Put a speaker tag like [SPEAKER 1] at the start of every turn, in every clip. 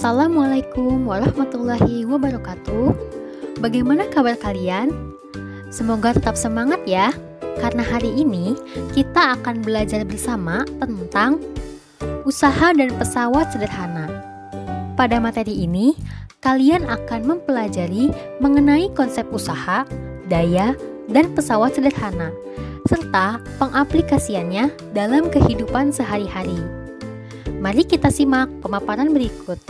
[SPEAKER 1] Assalamualaikum warahmatullahi wabarakatuh. Bagaimana kabar kalian? Semoga tetap semangat ya, karena hari ini kita akan belajar bersama tentang usaha dan pesawat sederhana. Pada materi ini, kalian akan mempelajari mengenai konsep usaha, daya, dan pesawat sederhana, serta pengaplikasiannya dalam kehidupan sehari-hari. Mari kita simak pemaparan berikut.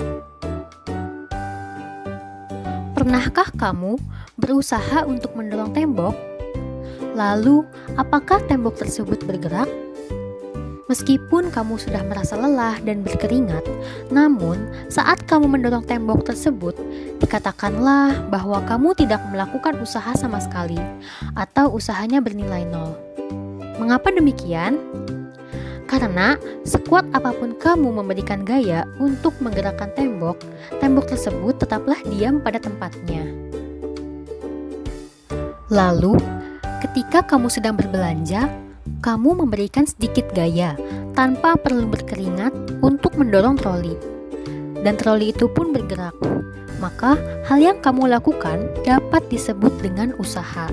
[SPEAKER 1] Pernahkah kamu berusaha untuk mendorong tembok? Lalu, apakah tembok tersebut bergerak? Meskipun kamu sudah merasa lelah dan berkeringat, namun saat kamu mendorong tembok tersebut, dikatakanlah bahwa kamu tidak melakukan usaha sama sekali, atau usahanya bernilai nol. Mengapa demikian? Karena sekuat apapun kamu memberikan gaya untuk menggerakkan tembok, tembok tersebut tetaplah diam pada tempatnya. Lalu, ketika kamu sedang berbelanja, kamu memberikan sedikit gaya tanpa perlu berkeringat untuk mendorong troli. Dan troli itu pun bergerak. Maka, hal yang kamu lakukan dapat disebut dengan usaha.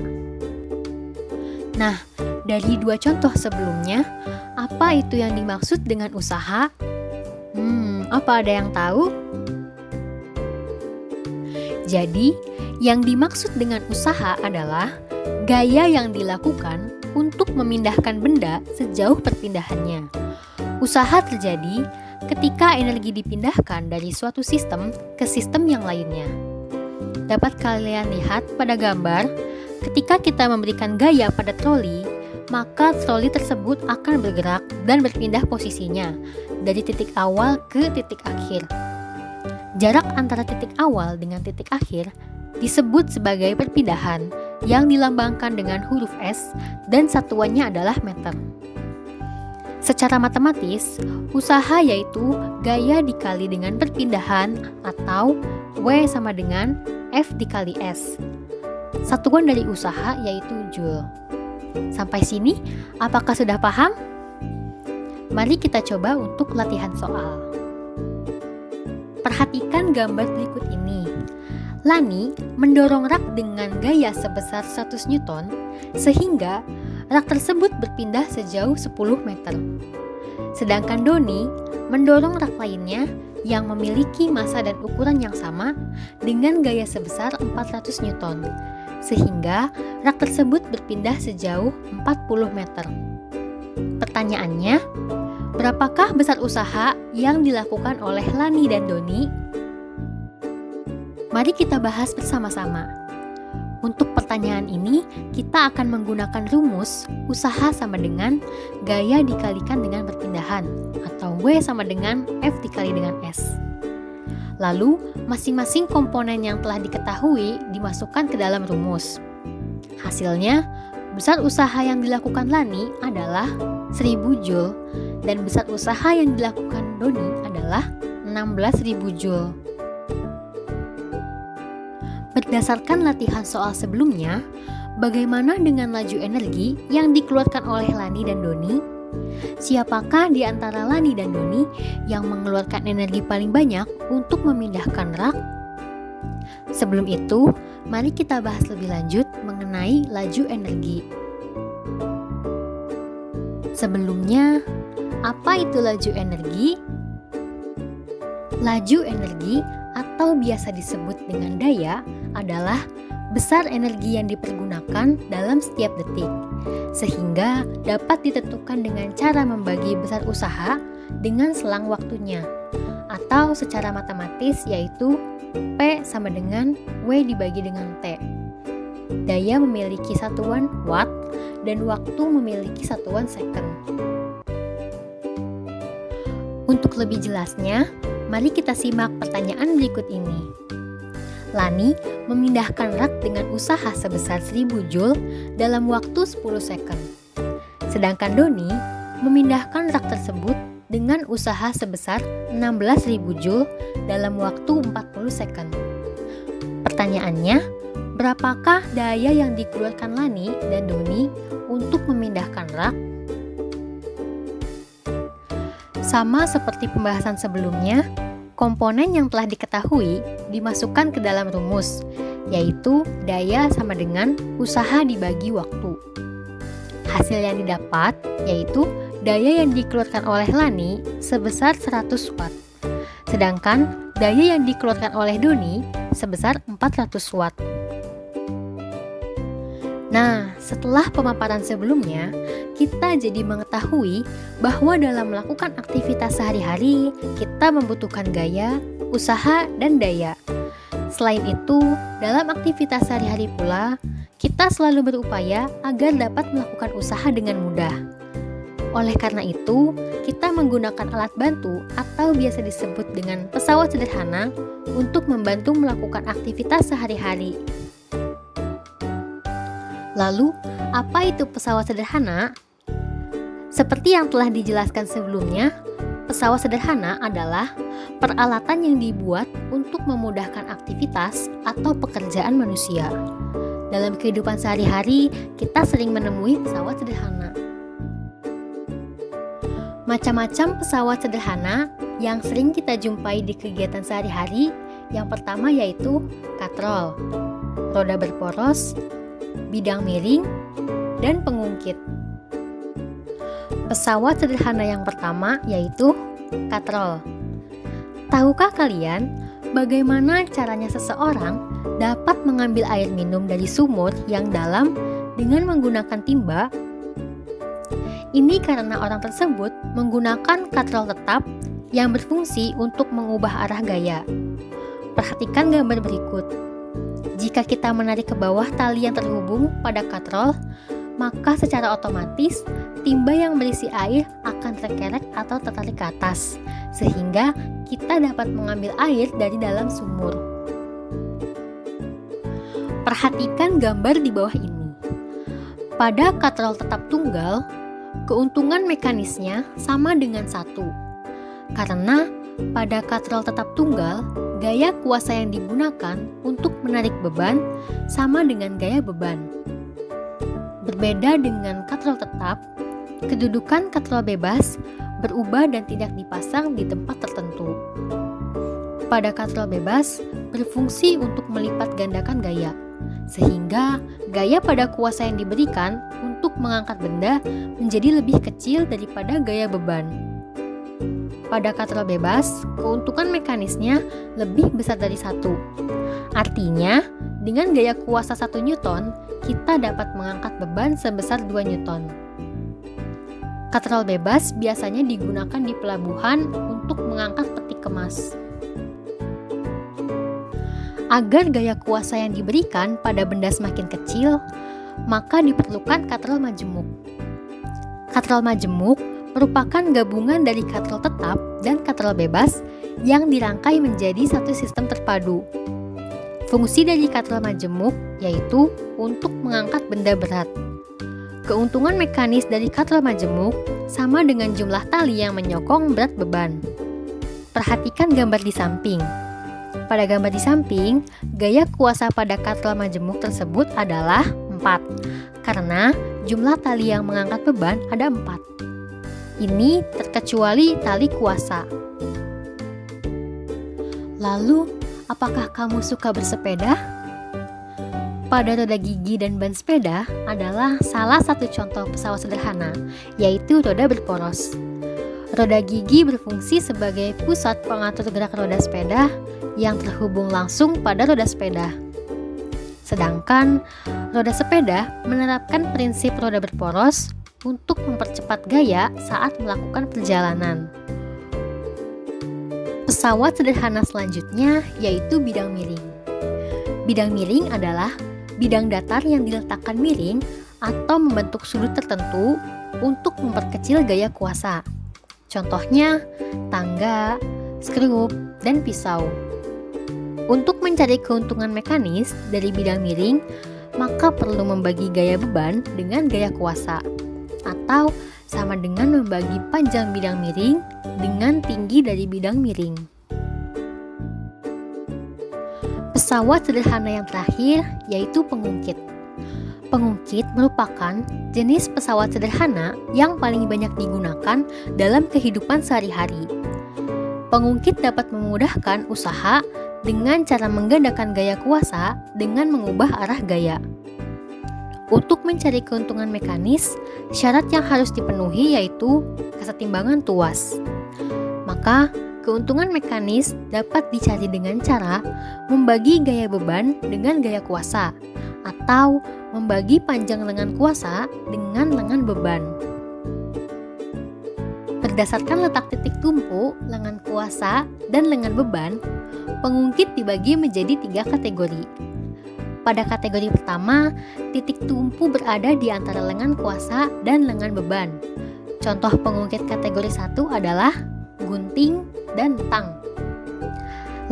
[SPEAKER 1] Nah, dari dua contoh sebelumnya, apa itu yang dimaksud dengan usaha? Apa ada yang tahu? Jadi, yang dimaksud dengan usaha adalah gaya yang dilakukan untuk memindahkan benda sejauh perpindahannya. Usaha terjadi ketika energi dipindahkan dari suatu sistem ke sistem yang lainnya. Dapat kalian lihat pada gambar, ketika kita memberikan gaya pada troli, maka troli tersebut akan bergerak dan berpindah posisinya dari titik awal ke titik akhir. Jarak antara titik awal dengan titik akhir disebut sebagai perpindahan yang dilambangkan dengan huruf S dan satuannya adalah meter. Secara matematis, usaha yaitu gaya dikali dengan perpindahan atau W sama dengan F dikali S. Satuan dari usaha yaitu Joule. Sampai sini, apakah sudah paham? Mari kita coba untuk latihan soal. Perhatikan gambar berikut ini. Lani mendorong rak dengan gaya sebesar 100 Newton sehingga rak tersebut berpindah sejauh 10 meter. Sedangkan Doni mendorong rak lainnya yang memiliki massa dan ukuran yang sama dengan gaya sebesar 400 Newton. Sehingga rak tersebut berpindah sejauh 40 meter. Pertanyaannya, berapakah besar usaha yang dilakukan oleh Lani dan Doni? Mari kita bahas bersama-sama. Untuk pertanyaan ini, kita akan menggunakan rumus usaha sama dengan gaya dikalikan dengan perpindahan, atau W sama dengan F dikali dengan S. Lalu, masing-masing komponen yang telah diketahui dimasukkan ke dalam rumus. Hasilnya, besar usaha yang dilakukan Lani adalah 1000 Joule dan besar usaha yang dilakukan Doni adalah 16.000 Joule. Berdasarkan latihan soal sebelumnya, bagaimana dengan laju energi yang dikeluarkan oleh Lani dan Doni? Siapakah di antara Lani dan Doni yang mengeluarkan energi paling banyak untuk memindahkan rak? Sebelum itu, mari kita bahas lebih lanjut mengenai laju energi. Sebelumnya, apa itu laju energi? Laju energi atau biasa disebut dengan daya adalah besar energi yang dipergunakan dalam setiap detik, sehingga dapat ditentukan dengan cara membagi besar usaha dengan selang waktunya, atau secara matematis yaitu P sama dengan W dibagi dengan T. Daya memiliki satuan watt dan waktu memiliki satuan second. Untuk lebih jelasnya, mari kita simak pertanyaan berikut ini. Lani memindahkan rak dengan usaha sebesar 1000 Joule dalam waktu 10 second. Sedangkan Doni memindahkan rak tersebut dengan usaha sebesar 16.000 Joule dalam waktu 40 second. Pertanyaannya, berapakah daya yang dikeluarkan Lani dan Doni untuk memindahkan rak? Sama seperti pembahasan sebelumnya, Komponen yang telah diketahui dimasukkan ke dalam rumus, yaitu daya sama dengan usaha dibagi waktu. Hasil yang didapat yaitu daya yang dikeluarkan oleh Lani sebesar 100 watt, sedangkan daya yang dikeluarkan oleh Doni sebesar 400 watt. Nah, setelah pemaparan sebelumnya, kita jadi mengetahui bahwa dalam melakukan aktivitas sehari-hari, kita membutuhkan gaya, usaha, dan daya. Selain itu, dalam aktivitas sehari-hari pula, kita selalu berupaya agar dapat melakukan usaha dengan mudah. Oleh karena itu, kita menggunakan alat bantu atau biasa disebut dengan pesawat sederhana untuk membantu melakukan aktivitas sehari-hari. Lalu, apa itu pesawat sederhana? Seperti yang telah dijelaskan sebelumnya, pesawat sederhana adalah peralatan yang dibuat untuk memudahkan aktivitas atau pekerjaan manusia. Dalam kehidupan sehari-hari, kita sering menemui pesawat sederhana. Macam-macam pesawat sederhana yang sering kita jumpai di kegiatan sehari-hari, yang pertama yaitu katrol, roda berporos, bidang miring, dan pengungkit. Pesawat sederhana yang pertama yaitu katrol. Tahukah kalian bagaimana caranya seseorang dapat mengambil air minum dari sumur yang dalam dengan menggunakan timba? Ini karena orang tersebut menggunakan katrol tetap yang berfungsi untuk mengubah arah gaya. Perhatikan gambar berikut. Jika kita menarik ke bawah tali yang terhubung pada katrol, maka secara otomatis timba yang berisi air akan terkerek atau tertarik ke atas, sehingga kita dapat mengambil air dari dalam sumur. Perhatikan gambar di bawah ini. Pada katrol tetap tunggal, keuntungan mekanisnya sama dengan 1, karena pada katrol tetap tunggal, gaya kuasa yang digunakan untuk menarik beban sama dengan gaya beban. Berbeda dengan katrol tetap, kedudukan katrol bebas berubah dan tidak dipasang di tempat tertentu. Pada katrol bebas berfungsi untuk melipat gandakan gaya, sehingga gaya pada kuasa yang diberikan untuk mengangkat benda menjadi lebih kecil daripada gaya beban. Pada katrol bebas, keuntungan mekanisnya lebih besar dari 1. Artinya, dengan gaya kuasa 1 Newton, kita dapat mengangkat beban sebesar 2 Newton. Katrol bebas biasanya digunakan di pelabuhan untuk mengangkat peti kemas. Agar gaya kuasa yang diberikan pada benda semakin kecil, maka diperlukan katrol majemuk. Katrol majemuk merupakan gabungan dari katrol tetap dan katrol bebas yang dirangkai menjadi satu sistem terpadu. Fungsi dari katrol majemuk yaitu untuk mengangkat benda berat. Keuntungan mekanis dari katrol majemuk sama dengan jumlah tali yang menyokong berat beban. Perhatikan gambar di samping. Pada gambar di samping, gaya kuasa pada katrol majemuk tersebut adalah 4, karena jumlah tali yang mengangkat beban ada 4. Ini terkecuali tali kuasa. Lalu, apakah kamu suka bersepeda? Pada roda gigi dan ban sepeda adalah salah satu contoh pesawat sederhana, yaitu roda berporos. Roda gigi berfungsi sebagai pusat pengatur gerak roda sepeda yang terhubung langsung pada roda sepeda. Sedangkan roda sepeda menerapkan prinsip roda berporos untuk mempercepat gaya saat melakukan perjalanan. Pesawat sederhana selanjutnya yaitu bidang miring. Bidang miring adalah bidang datar yang diletakkan miring atau membentuk sudut tertentu untuk memperkecil gaya kuasa. Contohnya tangga, skrup, dan pisau. Untuk mencari keuntungan mekanis dari bidang miring, maka perlu membagi gaya beban dengan gaya kuasa, atau sama dengan membagi panjang bidang miring dengan tinggi dari bidang miring. Pesawat sederhana yang terakhir yaitu pengungkit. Pengungkit merupakan jenis pesawat sederhana yang paling banyak digunakan dalam kehidupan sehari-hari. Pengungkit dapat memudahkan usaha dengan cara menggandakan gaya kuasa dengan mengubah arah gaya. Untuk mencari keuntungan mekanis, syarat yang harus dipenuhi yaitu kesetimbangan tuas. Maka, keuntungan mekanis dapat dicari dengan cara membagi gaya beban dengan gaya kuasa, atau membagi panjang lengan kuasa dengan lengan beban. Berdasarkan letak titik tumpu, lengan kuasa, dan lengan beban, pengungkit dibagi menjadi 3 kategori. Pada kategori pertama, titik tumpu berada di antara lengan kuasa dan lengan beban. Contoh pengungkit kategori 1 adalah gunting dan tang.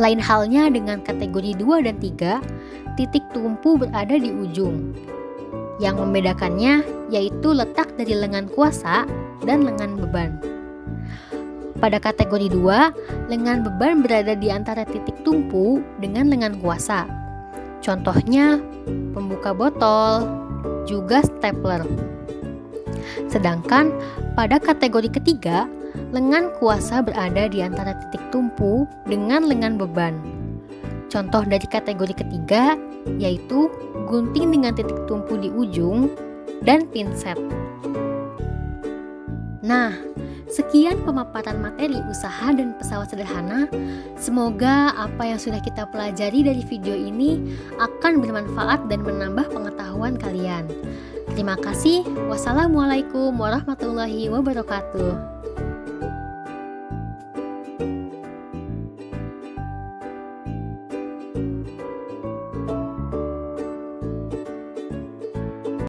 [SPEAKER 1] Lain halnya dengan kategori 2 dan 3, titik tumpu berada di ujung. Yang membedakannya yaitu letak dari lengan kuasa dan lengan beban. Pada kategori 2, lengan beban berada di antara titik tumpu dengan lengan kuasa. Contohnya pembuka botol, juga stapler. Sedangkan pada kategori ketiga, lengan kuasa berada di antara titik tumpu dengan lengan beban. Contoh dari kategori ketiga yaitu gunting dengan titik tumpu di ujung dan pinset. Nah, sekian pemaparan materi usaha dan pesawat sederhana. Semoga apa yang sudah kita pelajari dari video ini akan bermanfaat dan menambah pengetahuan kalian. Terima kasih. Wassalamualaikum warahmatullahi wabarakatuh.